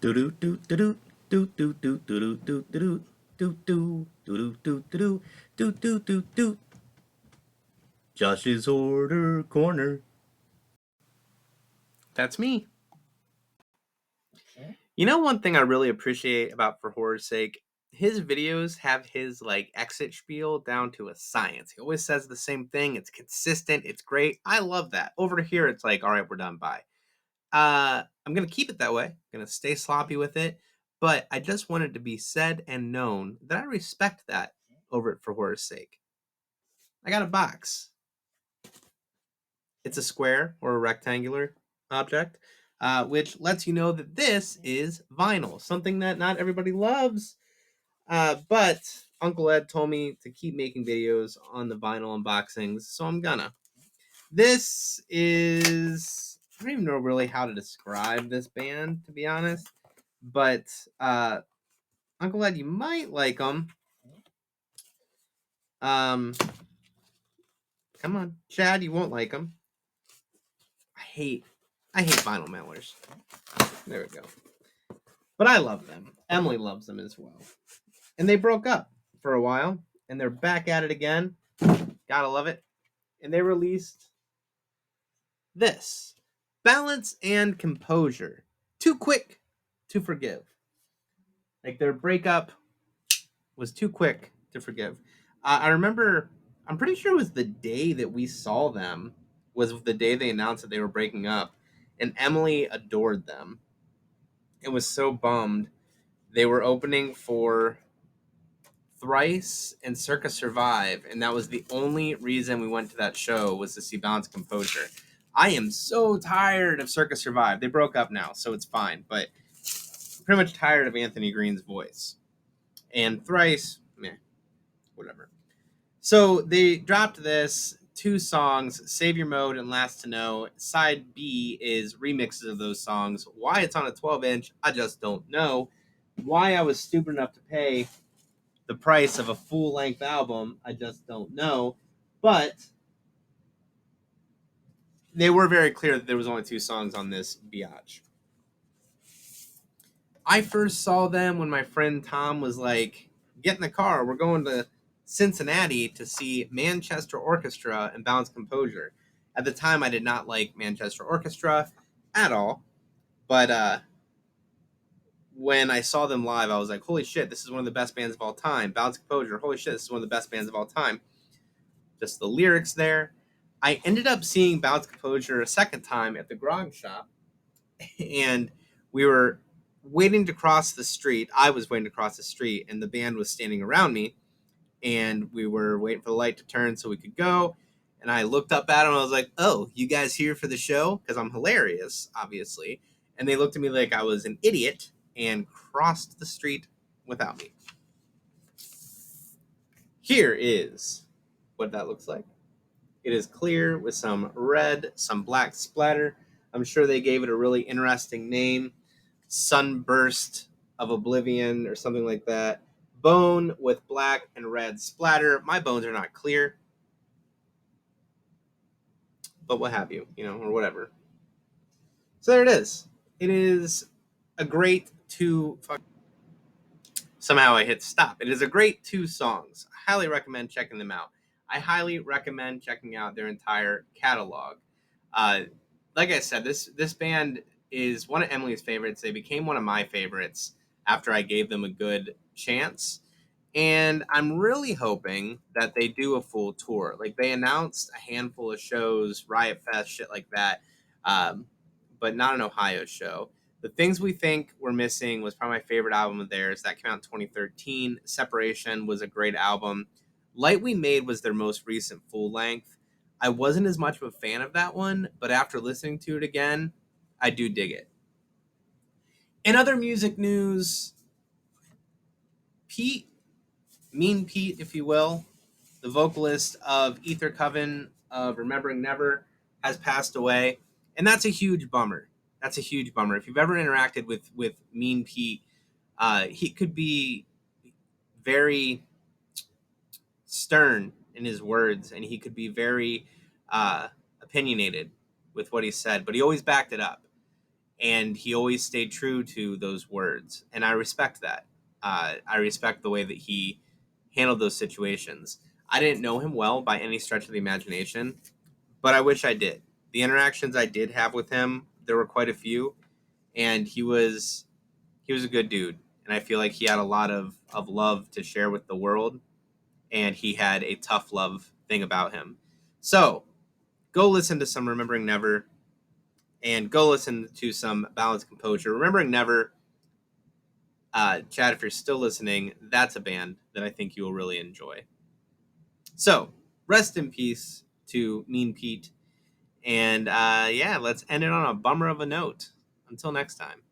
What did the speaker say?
Do do do do do do do do do do do do do do do do do do do. Josh's Order Corner. That's me. You know, one thing I really appreciate about For Horror's Sake, his videos have his like exit spiel down to a science. He always says the same thing. It's consistent. It's great. I love that. Over here, it's like, all right, we're done. Bye. I'm gonna keep it that way. I'm gonna stay sloppy with it. But I just wanted to be said and known that I respect that over at For Horror's Sake. I got a box. It's a square or a rectangular object, which lets you know that this is vinyl, something that not everybody loves. But Uncle Ed told me to keep making videos on the vinyl unboxings, so I'm gonna. This is, I don't even know really how to describe this band, to be honest. But Uncle Ed, you might like them. Come on, Chad, you won't like them. I hate vinyl mailers. There we go. But I love them. Emily loves them as well. And they broke up for a while, and they're back at it again. Gotta love it. And they released this Balance and Composure. Too quick to forgive. Like their breakup was too quick to forgive. I remember, I'm pretty sure it was the day that we saw them, was the day they announced that they were breaking up. And Emily adored them and was so bummed. They were opening for Thrice and Circa Survive, and that was the only reason we went to that show, was to see Balance Composure. I am so tired of Circa Survive. They broke up now, so it's fine, but I'm pretty much tired of Anthony Green's voice. And Thrice, meh, whatever. So they dropped this, two songs, Savior Mode and Last to Know. Side B is remixes of those songs. Why it's on a 12-inch, I just don't know. Why I was stupid enough to pay the price of a full-length album, I just don't know. But they were very clear that there was only two songs on this biatch. I first saw them when my friend Tom was like, get in the car, we're going to Cincinnati to see Manchester Orchestra and Balance Composure. At the time, I did not like Manchester Orchestra at all. But when I saw them live, I was like, holy shit, this is one of the best bands of all time. Balance Composure, holy shit, this is one of the best bands of all time. Just the lyrics there. I ended up seeing Balance Composure a second time at the Grog Shop, and we were waiting to cross the street. I was waiting to cross the street, and the band was standing around me, and we were waiting for the light to turn so we could go. And I looked up at them, and I was like, oh, you guys here for the show? Because I'm hilarious, obviously. And they looked at me like I was an idiot and crossed the street without me. Here is what that looks like. It is clear with some red, some black splatter. I'm sure they gave it a really interesting name. Sunburst of Oblivion or something like that. Bone with black and red splatter. My bones are not clear. But what have you, or whatever. So there it is. It is a great two... Somehow I hit stop. It is a great two songs. I highly recommend checking them out. I highly recommend checking out their entire catalog. Like I said, this band is one of Emily's favorites. They became one of my favorites after I gave them a good chance. And I'm really hoping that they do a full tour. Like, they announced a handful of shows, Riot Fest, shit like that, but not an Ohio show. The Things We Think We're Missing was probably my favorite album of theirs. That came out in 2013. Separation was a great album. Light We Made was their most recent full length. I wasn't as much of a fan of that one, but after listening to it again, I do dig it. In other music news, Mean Pete, if you will, the vocalist of Ether Coven of Remembering Never, has passed away. And that's a huge bummer. That's a huge bummer. If you've ever interacted with Mean Pete, he could be very stern in his words, and he could be very opinionated with what he said, but he always backed it up. and he always stayed true to those words, and I respect that. I respect the way that he handled those situations. I didn't know him well by any stretch of the imagination, but I wish I did. The interactions I did have with him, there were quite a few, and he was a good dude, and I feel like he had a lot of love to share with the world, and he had a tough love thing about him. So go listen to some Remembering Never, and go listen to some Balance and Composure. Remembering Never, Chad, if you're still listening, that's a band that I think you will really enjoy. So rest in peace to Mean Pete, and yeah, let's end it on a bummer of a note. Until next time.